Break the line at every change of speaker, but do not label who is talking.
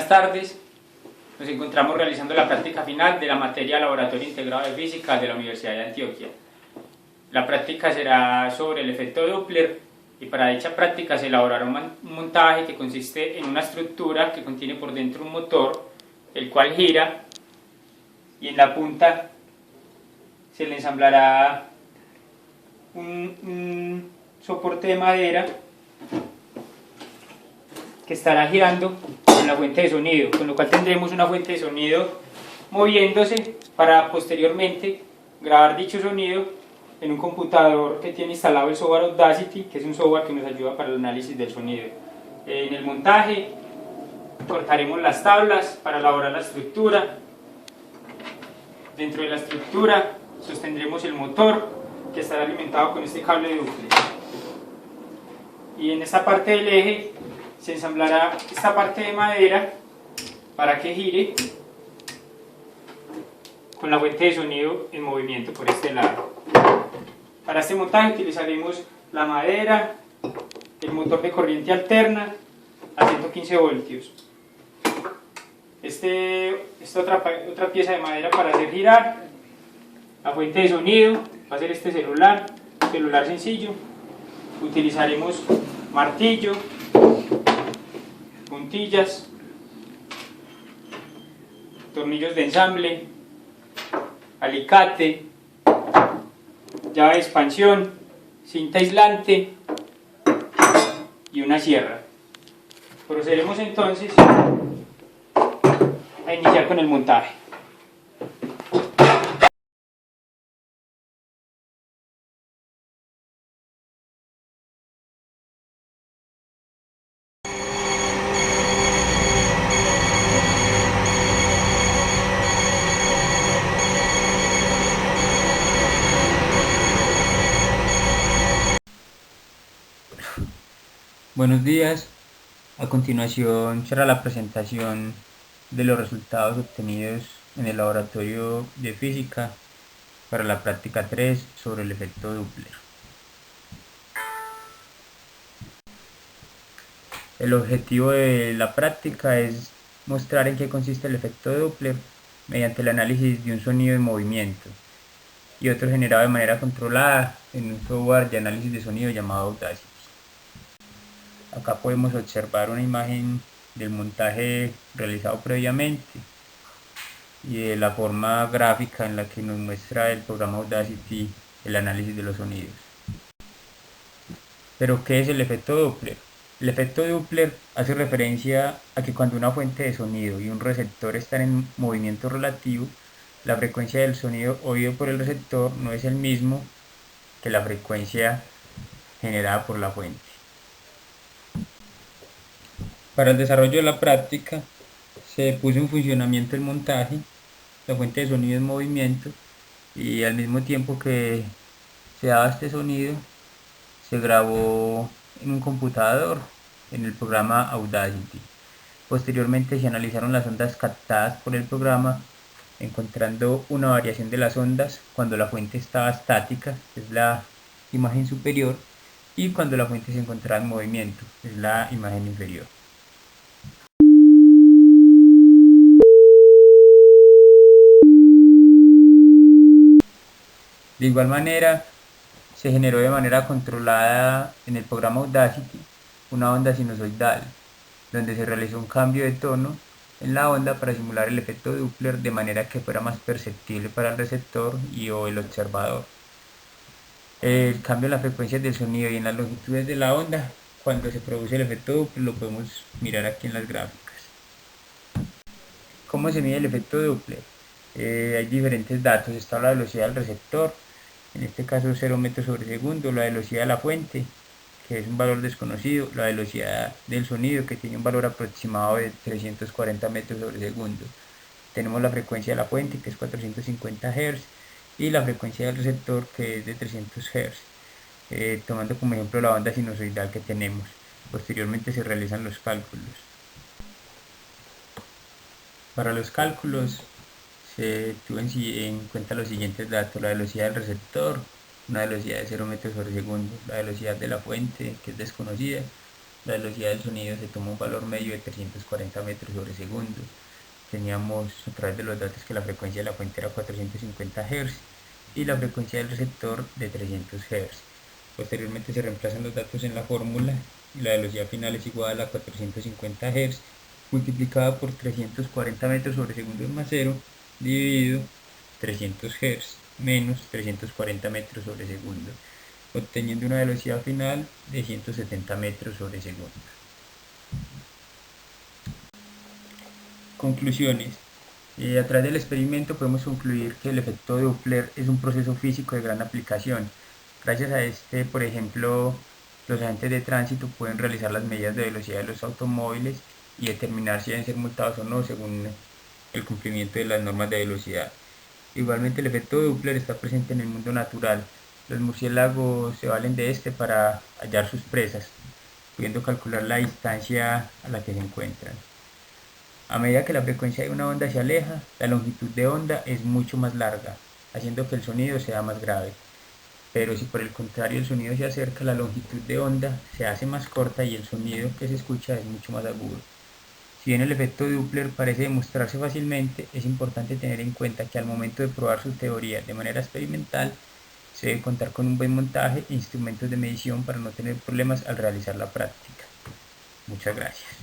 Buenas tardes, nos encontramos realizando la práctica final de la materia Laboratorio Integrado de Física de la Universidad de Antioquia. La práctica será sobre el efecto Doppler y para dicha práctica se elaborará un montaje que consiste en una estructura que contiene por dentro un motor, el cual gira, y en la punta se le ensamblará un soporte de madera que estará girando con la fuente de sonido, con lo cual tendremos una fuente de sonido moviéndose para posteriormente grabar dicho sonido en un computador que tiene instalado el software Audacity, que es un software que nos ayuda para el análisis del sonido. En el montaje cortaremos las tablas para elaborar la estructura. Dentro de la estructura sostendremos el motor, que estará alimentado con este cable de Doppler. Y en esta parte del eje se ensamblará esta parte de madera para que gire con la fuente de sonido en movimiento por este lado. Para este montaje utilizaremos la madera, el motor de corriente alterna a 115 voltios. Esta otra pieza de madera para hacer girar. La fuente de sonido va a ser este celular sencillo. Utilizaremos martillo, puntillas, tornillos de ensamble, alicate, llave de expansión, cinta aislante y una sierra. Procederemos entonces a iniciar con el montaje. Buenos días, a continuación será la presentación de los resultados obtenidos en el laboratorio de física para la práctica 3 sobre el efecto Doppler. El objetivo de la práctica es mostrar en qué consiste el efecto Doppler mediante el análisis de un sonido en movimiento y otro generado de manera controlada en un software de análisis de sonido llamado Audacity. Acá podemos observar una imagen del montaje realizado previamente y de la forma gráfica en la que nos muestra el programa Audacity el análisis de los sonidos. ¿Pero qué es el efecto Doppler? El efecto Doppler hace referencia a que cuando una fuente de sonido y un receptor están en movimiento relativo, la frecuencia del sonido oído por el receptor no es el mismo que la frecuencia generada por la fuente. Para el desarrollo de la práctica se puso en funcionamiento el montaje, la fuente de sonido en movimiento, y al mismo tiempo que se daba este sonido se grabó en un computador en el programa Audacity. Posteriormente se analizaron las ondas captadas por el programa, encontrando una variación de las ondas cuando la fuente estaba estática, es la imagen superior, y cuando la fuente se encontraba en movimiento, es la imagen inferior. De igual manera, se generó de manera controlada en el programa Audacity una onda sinusoidal, donde se realizó un cambio de tono en la onda para simular el efecto Doppler de manera que fuera más perceptible para el receptor o el observador. El cambio en la frecuencia del sonido y en las longitudes de la onda cuando se produce el efecto Doppler lo podemos mirar aquí en las gráficas. ¿Cómo se mide el efecto Doppler? Hay diferentes datos. Está la velocidad del receptor, en este caso 0 metros sobre segundo, la velocidad de la fuente, que es un valor desconocido, la velocidad del sonido, que tiene un valor aproximado de 340 metros sobre segundo. Tenemos la frecuencia de la fuente, que es 450 Hz, y la frecuencia del receptor, que es de 300 Hz, tomando como ejemplo la onda sinusoidal que tenemos. Posteriormente se realizan los cálculos. Para los cálculos se tuvo en cuenta los siguientes datos: la velocidad del receptor, una velocidad de 0 metros sobre segundo, la velocidad de la fuente, que es desconocida,
la velocidad del sonido se toma un valor medio de 340 metros sobre segundo. Teníamos a través de los datos que la frecuencia de la fuente era 450 Hz y la frecuencia del receptor de 300 Hz. Posteriormente se reemplazan los datos en la fórmula y la velocidad final es igual a 450 Hz multiplicada por 340 metros sobre segundo más 0 dividido 300 Hz menos 340 metros sobre segundo, obteniendo una velocidad final de 170 metros sobre segundo. Conclusiones. A través del experimento podemos concluir que el efecto Doppler es un proceso físico de gran aplicación. Gracias a este, por ejemplo, los agentes de tránsito pueden realizar las medidas de velocidad de los automóviles y determinar si deben ser multados o no según el cumplimiento de las normas de velocidad. Igualmente el efecto Doppler está presente en el mundo natural. Los murciélagos se valen de este para hallar sus presas, pudiendo calcular la distancia a la que se encuentran. A medida que la frecuencia de una onda se aleja, la longitud de onda es mucho más larga, haciendo que el sonido sea más grave. Pero si por el contrario el sonido se acerca, la longitud de onda se hace más corta y el sonido que se escucha es mucho más agudo. Si bien el efecto Doppler parece demostrarse fácilmente, es importante tener en cuenta que al momento de probar su teoría de manera experimental, se debe contar con un buen montaje e instrumentos de medición para no tener problemas al realizar la práctica. Muchas gracias.